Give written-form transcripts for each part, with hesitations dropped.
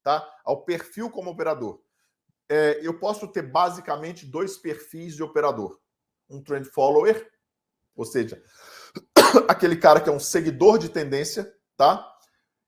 tá? Ao perfil como operador. Eu posso ter basicamente dois perfis de operador. Um trend follower, ou seja, aquele cara que é um seguidor de tendência, tá?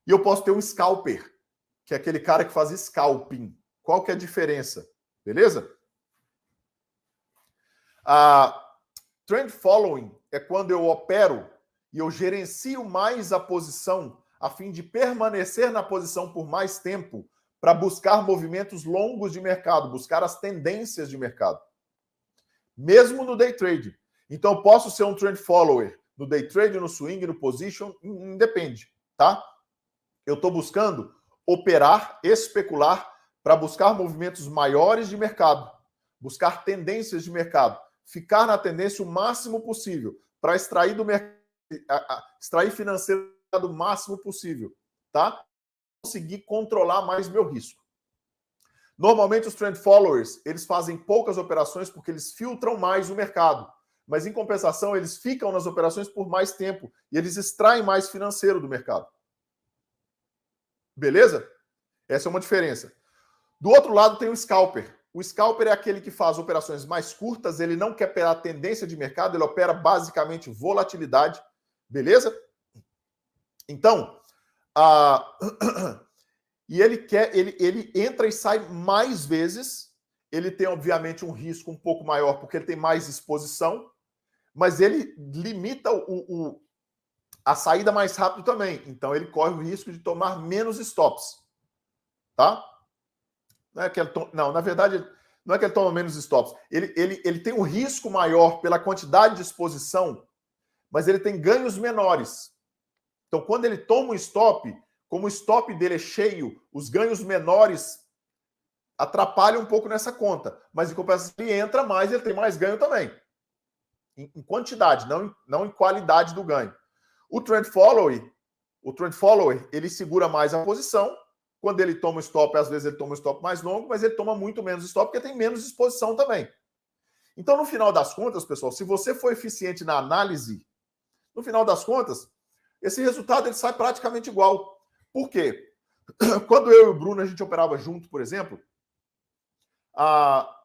E eu posso ter um scalper, que é aquele cara que faz scalping. Qual que é a diferença? Beleza? Trend following é quando eu opero e eu gerencio mais a posição a fim de permanecer na posição por mais tempo para buscar movimentos longos de mercado, buscar as tendências de mercado. Mesmo no day trade. Então, eu posso ser um trend follower no day trade, no swing, no position, independe, tá? Eu estou buscando operar, especular para buscar movimentos maiores de mercado, buscar tendências de mercado, ficar na tendência o máximo possível para extrair do mercado, extrair financeiro o máximo possível, tá? Conseguir controlar mais meu risco. Normalmente os trend followers, eles fazem poucas operações porque eles filtram mais o mercado, mas em compensação eles ficam nas operações por mais tempo e eles extraem mais financeiro do mercado. Beleza? Essa é uma diferença. Do outro lado tem o scalper. O scalper é aquele que faz operações mais curtas, ele não quer operar tendência de mercado, ele opera basicamente volatilidade. Beleza? Então, e ele entra e sai mais vezes. Ele tem, obviamente, um risco um pouco maior, porque ele tem mais exposição, mas ele limita a saída mais rápido também. Então, ele corre o risco de tomar menos stops. Tá? Não, na verdade, não é que ele toma menos stops. Ele tem um risco maior pela quantidade de exposição, mas ele tem ganhos menores. Então, quando ele toma um stop, como o stop dele é cheio, os ganhos menores atrapalham um pouco nessa conta. Mas em compensação, ele entra mais, ele tem mais ganho também. Em quantidade, não em qualidade do ganho. O trend follower, ele segura mais a posição. Quando ele toma stop, às vezes ele toma um stop mais longo, mas ele toma muito menos stop porque tem menos exposição também. Então, no final das contas, pessoal, se você for eficiente na análise, no final das contas, esse resultado ele sai praticamente igual. Por quê? Quando eu e o Bruno a gente operava junto, por exemplo,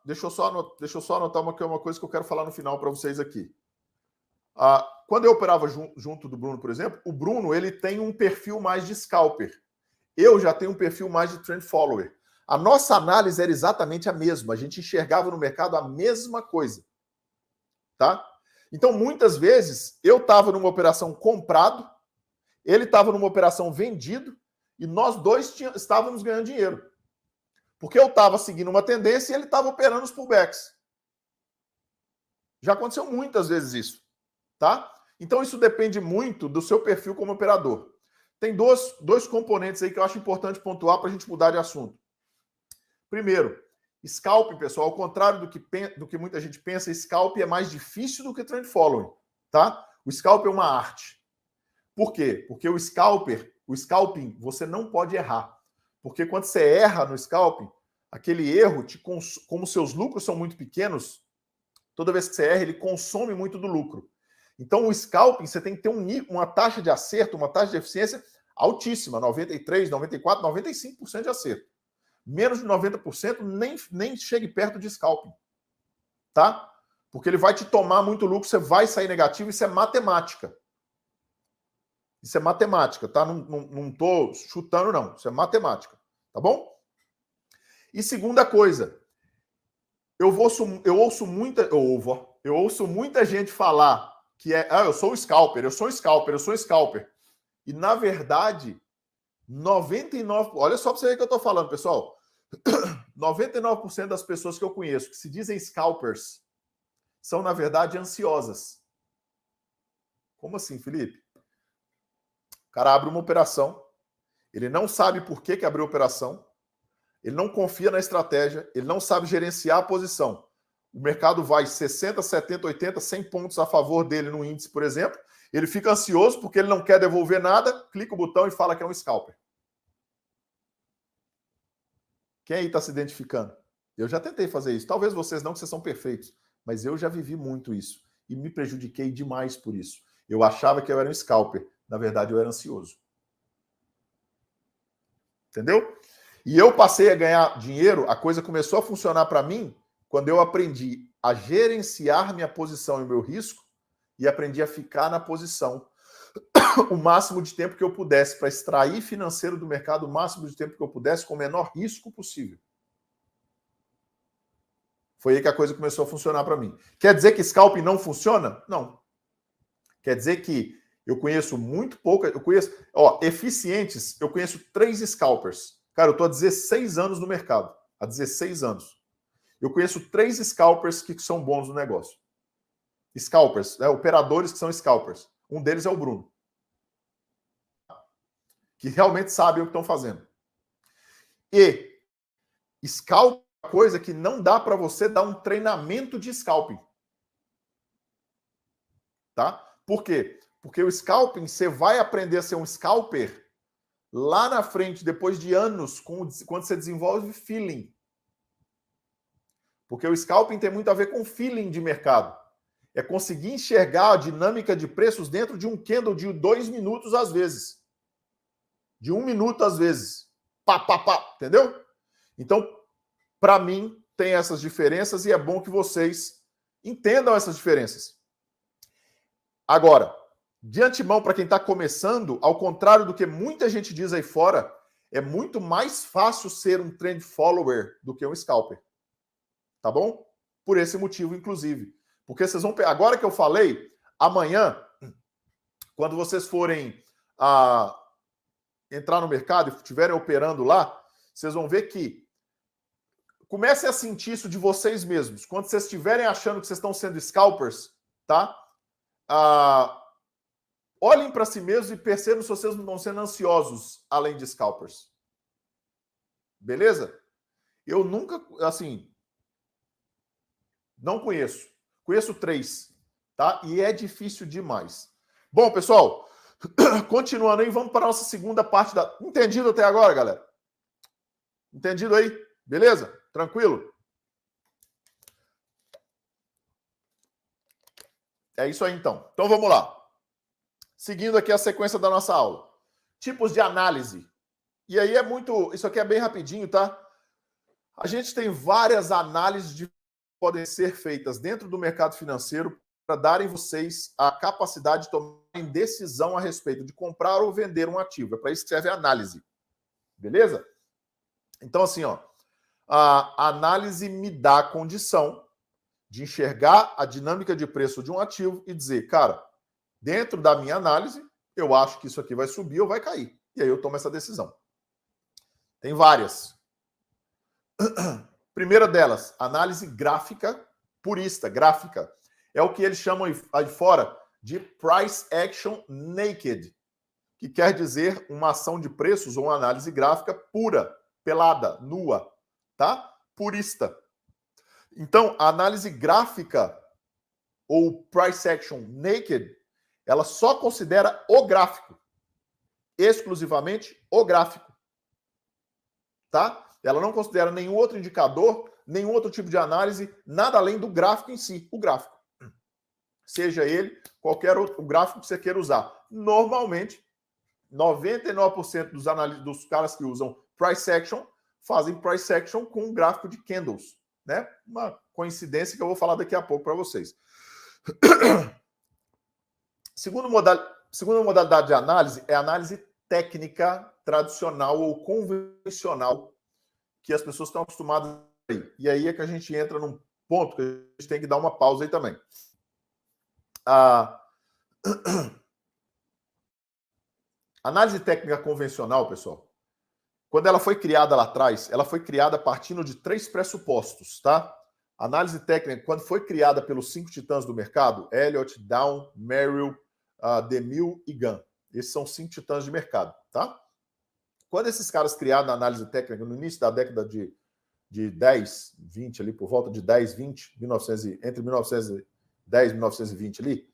deixa eu só anotar uma coisa que eu quero falar no final para vocês aqui. Quando eu operava junto do Bruno, por exemplo, o Bruno ele tem um perfil mais de scalper. Eu já tenho um perfil mais de trend follower. A nossa análise era exatamente a mesma. A gente enxergava no mercado a mesma coisa. Tá? Então, muitas vezes, eu estava numa operação comprado, ele estava numa operação vendido, e nós dois estávamos ganhando dinheiro. Porque eu estava seguindo uma tendência e ele estava operando os pullbacks. Já aconteceu muitas vezes isso. Tá? Então, isso depende muito do seu perfil como operador. Tem dois componentes aí que eu acho importante pontuar para a gente mudar de assunto. Primeiro, scalp, pessoal, ao contrário do que muita gente pensa, scalp é mais difícil do que trend following, tá? O scalp é uma arte. Por quê? Porque o scalping, você não pode errar. Porque quando você erra no scalping, aquele erro, como seus lucros são muito pequenos, toda vez que você erra, ele consome muito do lucro. Então, o scalping, você tem que ter uma taxa de acerto, uma taxa de eficiência altíssima, 93%, 94%, 95% de acerto. Menos de 90% nem chegue perto de scalping. Tá? Porque ele vai te tomar muito lucro, você vai sair negativo, isso é matemática. Isso é matemática, tá? Não tô chutando, não. Isso é matemática. Tá bom? E segunda coisa, eu ouço muita gente falar que eu sou o scalper, eu sou scalper, eu sou scalper. E, na verdade, 99%... Olha só para você ver o que eu estou falando, pessoal. 99% das pessoas que eu conheço que se dizem scalpers são, na verdade, ansiosas. Como assim, Felipe? O cara abre uma operação, ele não sabe por que abriu a operação, ele não confia na estratégia, ele não sabe gerenciar a posição. O mercado vai 60, 70, 80, 100 pontos a favor dele no índice, por exemplo. Ele fica ansioso porque ele não quer devolver nada, clica o botão e fala que é um scalper. Quem aí está se identificando? Eu já tentei fazer isso. Talvez vocês não, que vocês são perfeitos. Mas eu já vivi muito isso. E me prejudiquei demais por isso. Eu achava que eu era um scalper. Na verdade, eu era ansioso. Entendeu? E eu passei a ganhar dinheiro, a coisa começou a funcionar para mim quando eu aprendi a gerenciar minha posição e o meu risco e aprendi a ficar na posição o máximo de tempo que eu pudesse para extrair financeiro do mercado o máximo de tempo que eu pudesse com o menor risco possível. Foi aí que a coisa começou a funcionar para mim. Quer dizer que scalping não funciona? Não. Quer dizer que eu conheço muito pouco, eu conheço, eficientes, eu conheço 3 scalpers. Cara, eu estou há 16 anos no mercado. Há 16 anos. Eu conheço 3 scalpers que são bons no negócio. Scalpers, operadores que são scalpers. Um deles é o Bruno. Que realmente sabem o que estão fazendo. E scalp é uma coisa que não dá para você dar um treinamento de scalping. Tá? Por quê? Porque o scalping, você vai aprender a ser um scalper lá na frente, depois de anos, quando você desenvolve feeling. Porque o scalping tem muito a ver com feeling de mercado. É conseguir enxergar a dinâmica de preços dentro de um candle de 2 minutos às vezes. De 1 minuto às vezes. Pá, pá, pá, entendeu? Então, para mim, tem essas diferenças e é bom que vocês entendam essas diferenças. Agora, de antemão, para quem está começando, ao contrário do que muita gente diz aí fora, é muito mais fácil ser um trend follower do que um scalper. Tá bom? Por esse motivo, inclusive. Porque vocês vão... Agora que eu falei, amanhã, quando vocês forem entrar no mercado e estiverem operando lá, vocês vão ver que comecem a sentir isso de vocês mesmos. Quando vocês estiverem achando que vocês estão sendo scalpers, tá? Olhem para si mesmos e percebam se vocês não estão sendo ansiosos, além de scalpers. Beleza? Eu nunca, assim, não conheço. Conheço 3, tá? E é difícil demais. Bom, pessoal, continuando aí, vamos para a nossa segunda parte da... Entendido até agora, galera? Entendido aí? Beleza? Tranquilo? É isso aí, então. Então, vamos lá. Seguindo aqui a sequência da nossa aula. Tipos de análise. E aí é muito... Isso aqui é bem rapidinho, tá? A gente tem várias análises que podem ser feitas dentro do mercado financeiro para darem vocês a capacidade de tomarem decisão a respeito de comprar ou vender um ativo. É para isso que serve a análise. Beleza? Então, assim, a análise me dá a condição de enxergar a dinâmica de preço de um ativo e dizer, cara, dentro da minha análise, eu acho que isso aqui vai subir ou vai cair. E aí eu tomo essa decisão. Tem várias. Primeira delas, análise gráfica purista, gráfica. É o que eles chamam aí fora de price action naked, que quer dizer uma ação de preços ou uma análise gráfica pura, pelada, nua, tá? Purista. Então, a análise gráfica ou price action naked, ela só considera o gráfico. Exclusivamente o gráfico. Tá? Ela não considera nenhum outro indicador, nenhum outro tipo de análise, nada além do gráfico em si, o gráfico. Seja ele qualquer outro gráfico que você queira usar. Normalmente, 99% dos caras que usam price action fazem price action com um gráfico de candles, né? Uma coincidência que eu vou falar daqui a pouco para vocês. Segunda modalidade de análise é a análise técnica tradicional ou convencional que as pessoas estão acostumadas a ir. E aí é que a gente entra num ponto que a gente tem que dar uma pausa aí também. A análise técnica convencional, pessoal, quando ela foi criada lá atrás, ela foi criada partindo de 3 pressupostos, tá? A análise técnica, quando foi criada pelos 5 titãs do mercado, Elliott, Down, Merrill, DeMille e Gunn. Esses são 5 titãs de mercado, tá? Quando esses caras criaram a análise técnica no início da década de 10, 20, ali por volta de 10, 20, entre 1910 e 1920 ali,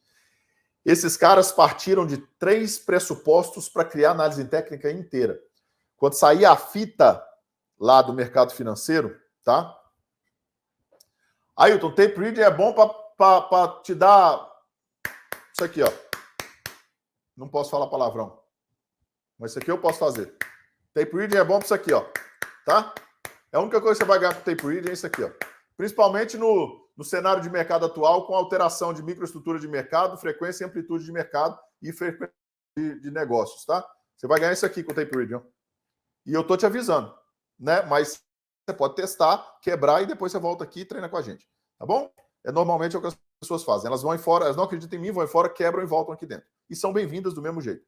esses caras partiram de 3 pressupostos para criar a análise técnica inteira. Quando saía a fita lá do mercado financeiro, tá? Ailton, tape reading é bom para te dar isso aqui, ó. Não posso falar palavrão. Mas isso aqui eu posso fazer. Tape reading é bom para isso aqui, ó. tá? É a única coisa que você vai ganhar com o tape reading é isso aqui, ó. Principalmente no cenário de mercado atual, com alteração de microestrutura de mercado, frequência e amplitude de mercado e frequência de negócios, tá? Você vai ganhar isso aqui com o tape reading, ó. E eu tô te avisando, né? Mas você pode testar, quebrar e depois você volta aqui e treina com a gente, tá bom? É normalmente o que as pessoas fazem. Elas vão embora, elas não acreditam em mim, vão embora, quebram e voltam aqui dentro. E são bem-vindas do mesmo jeito.